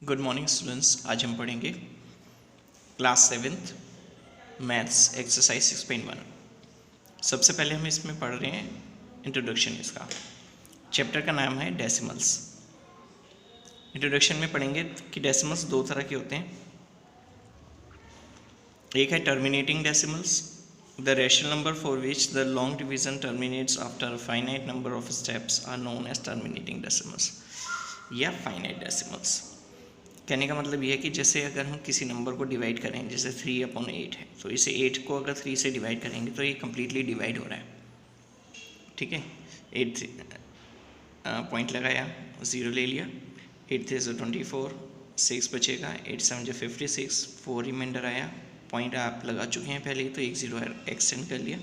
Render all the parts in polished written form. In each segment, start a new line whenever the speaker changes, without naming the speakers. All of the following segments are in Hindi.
Good morning students. आज हम पढ़ेंगे क्लास 7th मैथ्स एक्सरसाइज 6.1। सबसे पहले हम इसमें पढ़ रहे हैं इंट्रोडक्शन। इसका चैप्टर का नाम है डेसिमल्स। इंट्रोडक्शन में पढ़ेंगे कि डेसिमल्स दो तरह के होते हैं। एक है terminating decimals, the rational number for which the long division terminates after finite number of steps are known as terminating decimals या फाइनाइट डेसिमल्स। कहने का मतलब यह है कि जैसे अगर हम किसी नंबर को डिवाइड करें, जैसे 3/8 है, तो इसे 8 को अगर 3 से डिवाइड करेंगे तो ये कम्प्लीटली डिवाइड हो रहा है। ठीक है, 8 पॉइंट लगाया, 0 ले लिया, 8 3 = 24, 6 बचेगा, 8 7 = 56, 4 रिमाइंडर आया, पॉइंट आप लगा चुके हैं पहले ही, तो एक 0 एक्सटेंड कर लिया,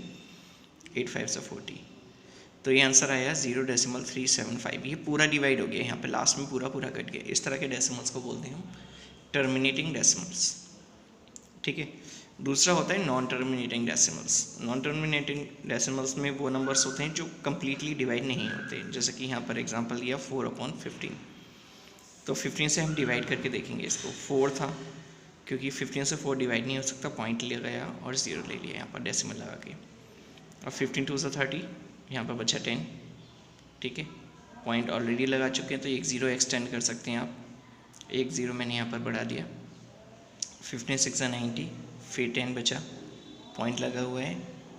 8 5 = 40। तो ये आंसर आया 0.375। ये पूरा डिवाइड हो गया, यहाँ पे लास्ट में पूरा कट गया। इस तरह के डेसिमल्स को बोलते हैं हम टर्मिनेटिंग डेसिमल्स। ठीक है, दूसरा होता है non terminating decimals. Non terminating decimals में वो नंबर्स होते हैं जो कम्प्लीटली डिवाइड नहीं होते। जैसे कि यहाँ पर एग्जांपल लिया 4/15, तो 15 से हम डिवाइड करके देखेंगे इसको। 4 था, क्योंकि 15 से 4 डिवाइड नहीं हो सकता, पॉइंट ले गया और 0 ले लिया यहाँ पर डेसिमल लगा के। और 15 2 = 30, यहाँ पर बचा 10। ठीक है, पॉइंट ऑलरेडी लगा चुके हैं, तो एक 0 एक्सटेंड कर सकते हैं आप। एक 0 मैंने यहाँ पर बढ़ा दिया। 15 6 = 90, फिर 10 बचा, पॉइंट लगा हुआ है,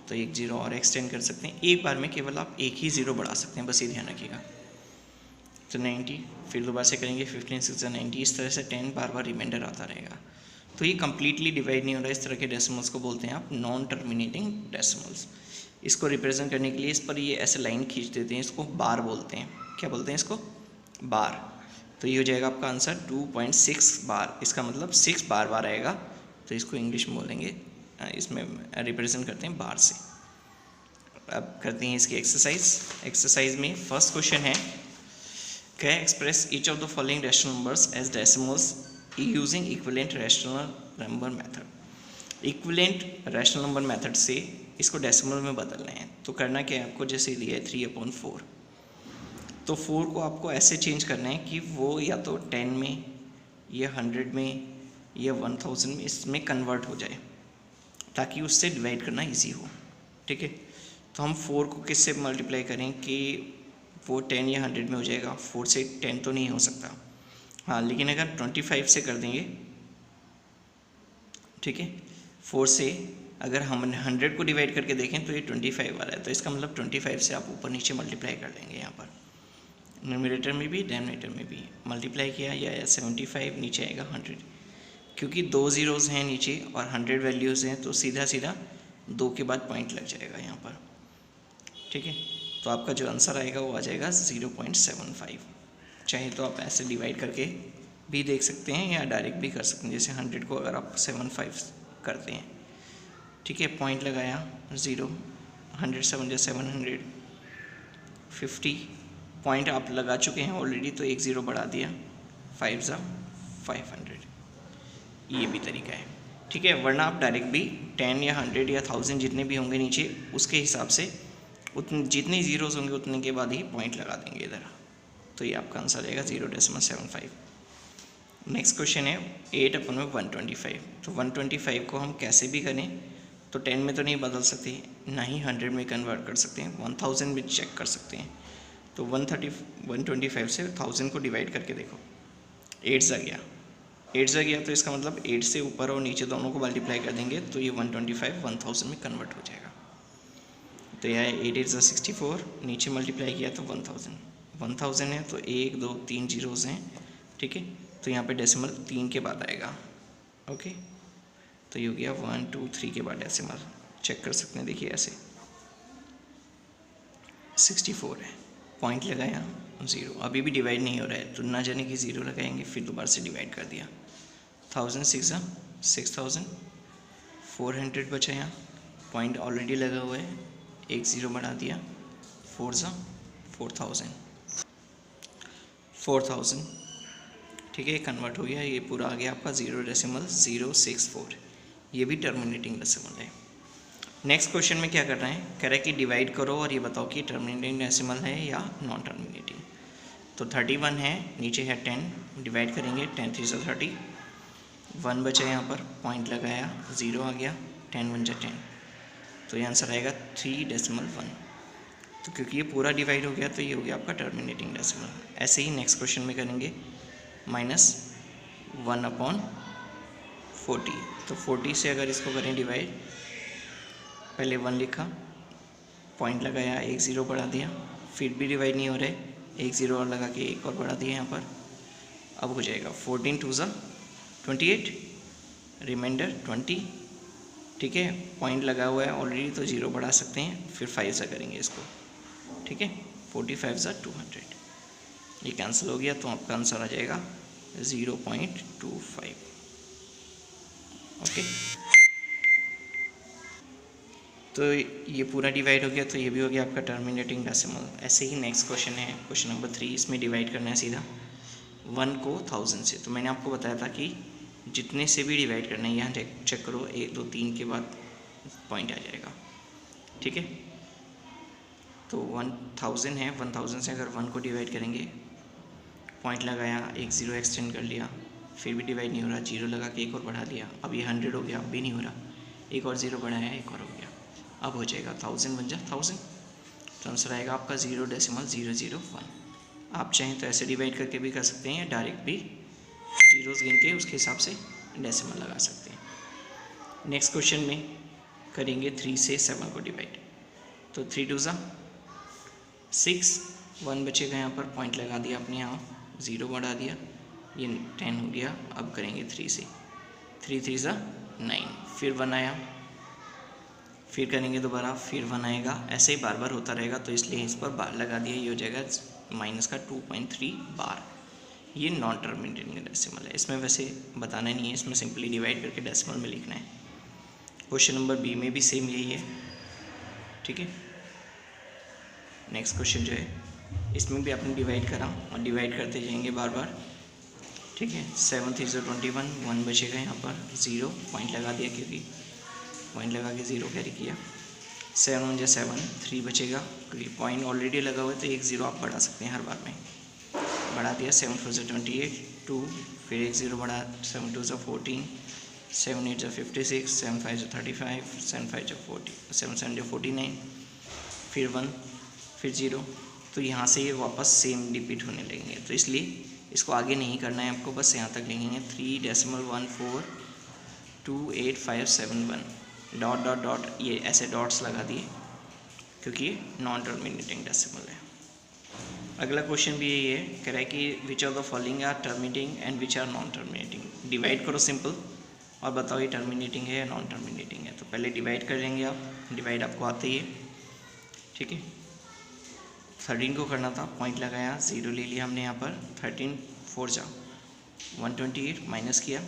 तो एक 0 और एक्सटेंड कर सकते हैं। एक बार में केवल आप एक ही 0 बढ़ा सकते हैं, बस ये ध्यान रखिएगा। तो 90, फिर दोबारा से करेंगे 15 6 = 90। इस तरह से 10 बार रिमाइंडर आता रहेगा। तो ये कम्प्लीटली डिवाइड नहीं हो रहा है। इस तरह के डेसिमल्स को बोलते हैं आप नॉन टर्मिनेटिंग डेसिमल्स। इसको रिप्रेजेंट करने के लिए इस पर ये ऐसे लाइन खींच देते हैं, इसको बार बोलते हैं। क्या बोलते हैं इसको? बार। तो ये हो जाएगा आपका आंसर 2.6 बार। इसका मतलब 6 बार आएगा, तो इसको इंग्लिश में बोलेंगे, इसमें रिप्रेजेंट करते हैं बार से। अब करते हैं इसकी एक्सरसाइज में फर्स्ट क्वेश्चन है, क्या express each of the following rational numbers as decimals using equivalent rational number method. Equivalent rational number method से इसको डेसिमल में बदलना है। तो करना क्या है आपको, जैसे लिया है 3/4, तो 4 को आपको ऐसे चेंज करना है कि वो या तो 10 में या 100 में या 1000 में इसमें कन्वर्ट हो जाए, ताकि उससे डिवाइड करना इजी हो। ठीक है, तो हम 4 को किससे मल्टीप्लाई करें कि वो 10 या 100 में हो जाएगा। 4 से 10 तो नहीं हो सकता, हाँ, लेकिन अगर 25 से कर देंगे, ठीक है, 4 से अगर हम 100 को डिवाइड करके देखें तो ये 25 आ रहा है, तो इसका मतलब 25 से आप ऊपर नीचे मल्टीप्लाई कर देंगे। यहाँ पर न्यूमरेटर में भी डिनोमिनेटर में भी मल्टीप्लाई किया, या 75 नीचे आएगा 100, क्योंकि 2 ज़ीरोज़ हैं नीचे और 100 वैल्यूज़ हैं, तो सीधा 2 के बाद पॉइंट लग जाएगा यहाँ पर। ठीक है, तो आपका जो आंसर आएगा वो आ जाएगा 0.75। चाहे तो आप ऐसे डिवाइड करके भी देख सकते हैं या डायरेक्ट भी कर सकते हैं। जैसे 100 को अगर आप 75 करते हैं, ठीक है, पॉइंट लगाया 0, 100 7 = 700, 50 पॉइंट आप लगा चुके हैं ऑलरेडी, तो एक 0 बढ़ा दिया, 5 = 500। ये भी तरीका है। ठीक है, वरना आप डायरेक्ट भी 10 या 100 या 1000 जितने भी होंगे नीचे, उसके हिसाब से उतने जितने ज़ीरोज़ होंगे उतने के बाद ही पॉइंट लगा देंगे इधर। तो ये आपका आंसर आएगा 0.75। नेक्स्ट क्वेश्चन है 8/125। तो 125 को हम कैसे भी करें, तो 10 में तो नहीं बदल सकते, ना ही 100 में कन्वर्ट कर सकते हैं, 1000 में चेक कर सकते हैं। तो 125 से 1000 को डिवाइड करके देखो, 8 जा गया, तो इसका मतलब 8 से ऊपर और नीचे दोनों को मल्टीप्लाई कर देंगे, तो ये 125 1000 में कन्वर्ट हो जाएगा। तो यह 8 8 = 64, नीचे मल्टीप्लाई किया तो 1000 है, तो 1 2 3 ज़ीरोज़ हैं। ठीक है, तो यहाँ पे डेसिमल 3 के बाद आएगा। ओके, तो ये हो गया 1 2 3 के बाद डेसिमल चेक कर सकते हैं। देखिए ऐसे 64 है, पॉइंट लगाया 0, अभी भी डिवाइड नहीं हो रहा है, तो ना जाने कि 0 लगाएंगे, फिर दोबारा से डिवाइड कर दिया। 1000 6 = 6000, 400 बचा यहाँ, पॉइंट ऑलरेडी लगा हुआ है, एक 0 बढ़ा दिया, 4 = 4000। ठीक है, कन्वर्ट हो गया, ये पूरा आ गया आपका 0.064। ये भी टर्मिनेटिंग डेसिमल है। नेक्स्ट क्वेश्चन में क्या कर रहे हैं, कह रहे हैं कि डिवाइड करो और ये बताओ कि टर्मिनेटिंग डेसिमल है या नॉन टर्मिनेटिंग। तो 31 है, नीचे है 10, डिवाइड करेंगे, 10 3 × 30, 1 बचा यहाँ पर, पॉइंट लगाया, 0 आ गया, 10 1 × 10, तो ये आंसर आएगा 3.1। तो क्योंकि ये पूरा डिवाइड हो गया तो ये हो गया आपका टर्मिनेटिंग डेसिमल। ऐसे ही नेक्स्ट क्वेश्चन में करेंगे -1/40। तो 40 से अगर इसको करें डिवाइड, पहले 1 लिखा, पॉइंट लगाया, 1 0 बढ़ा दिया, फिर भी डिवाइड नहीं हो रहा है, 1 0 और लगा के 1 और बढ़ा दिया यहाँ पर। अब हो जाएगा 14 2 × 28, रिमाइंडर 20, ठीक है, पॉइंट लगा हुआ है ऑलरेडी तो 0 बढ़ा सकते हैं, फिर 5 से करेंगे इसको, ठीक है, 45 × 200, ये कैंसिल हो गया तो आपका आंसर आ जाएगा 0.25। ओके, तो ये पूरा डिवाइड हो गया तो ये भी हो गया आपका टर्मिनेटिंग डेसिमल। ऐसे ही नेक्स्ट क्वेश्चन है, क्वेश्चन नंबर 3, इसमें डिवाइड करना है सीधा 1 को 1000 से। तो मैंने आपको बताया था कि जितने से भी डिवाइड करना है, यहाँ चेक करो, 1 2 3 के बाद पॉइंट आ जाएगा, ठीक है। तो 1000 है, 1000 से अगर 1 को डिवाइड करेंगे, पॉइंट लगाया, 1 0 एक्सटेंड कर लिया, फिर भी डिवाइड नहीं हो रहा, 0 लगा के 1 और बढ़ा लिया, अब ये 100 हो गया, अब भी नहीं हो रहा, 1 और 0 बढ़ाया, 1 और हो गया, अब हो जाएगा 1000 बन जा 1000। तो आंसर आएगा आपका 0.001। आप चाहें तो ऐसे डिवाइड करके भी कर सकते हैं या डायरेक्ट भी जीरोस गिन के उसके हिसाब से डेसिमल लगा सकते हैं। नेक्स्ट क्वेश्चन में करेंगे 3 से 7 को डिवाइड। तो 3 2 × 6, 1 बचेगा यहाँ पर, पॉइंट लगा दिया आपने, यहाँ 0 बढ़ा दिया, ये 10 हो गया। अब करेंगे 3 से, 3 3 × 9, फिर 1 आया, फिर करेंगे दोबारा, फिर 1 आएगा, ऐसे ही बार बार होता रहेगा, तो इसलिए इस पर बार लगा दिया, ये हो जाएगा माइनस का 2.3 बार। ये नॉन टर्मिनेटिंग डेसिमल है, इसमें वैसे बताना नहीं है, इसमें सिंपली डिवाइड करके डेसिमल में लिखना है। क्वेश्चन नंबर बी में भी सेम यही है, ठीक है। नेक्स्ट क्वेश्चन जो है, इसमें भी आपने डिवाइड करा और डिवाइड करते जाएंगे बार बार, ठीक है। 7 3 × 21, 1 बचेगा यहाँ पर, 0 पॉइंट लगा दिया क्योंकि पॉइंट लगा के 0 कैरी किया, 7 1 × 7, 3 बचेगा क्योंकि पॉइंट ऑलरेडी लगा हुआ है तो 1 0 आप बढ़ा सकते हैं हर बार में, बढ़ा दिया। 7 4 × 28, 2, फिर 1 0 बढ़ा, 7 2 × 14, 7 8 × 56, 7 5 × 35, 7 5 × 40, 7 7 × 49, फिर 1, फिर 0। तो यहाँ से ये वापस सेम रिपीट होने लगेंगे, तो इसलिए इसको आगे नहीं करना है आपको, बस यहाँ तक लिखेंगे 3.142851, डॉट डॉट डॉट, ये ऐसे डॉट्स लगा दिए क्योंकि ये नॉन टर्मिनेटिंग डेसिमल है। अगला क्वेश्चन भी यही है, कह रहा है कि which of the following are terminating and which are non terminating. Divide करो सिंपल और बताओ ये टर्मिनेटिंग है या नॉन टर्मिनेटिंग है। तो पहले डिवाइड कर लेंगे आप, डिवाइड आपको आते ही है, ठीक है। 13 को करना था, पॉइंट लगाया, 0 ले लिया हमने यहाँ पर, 13 4 × 128 माइनस किया,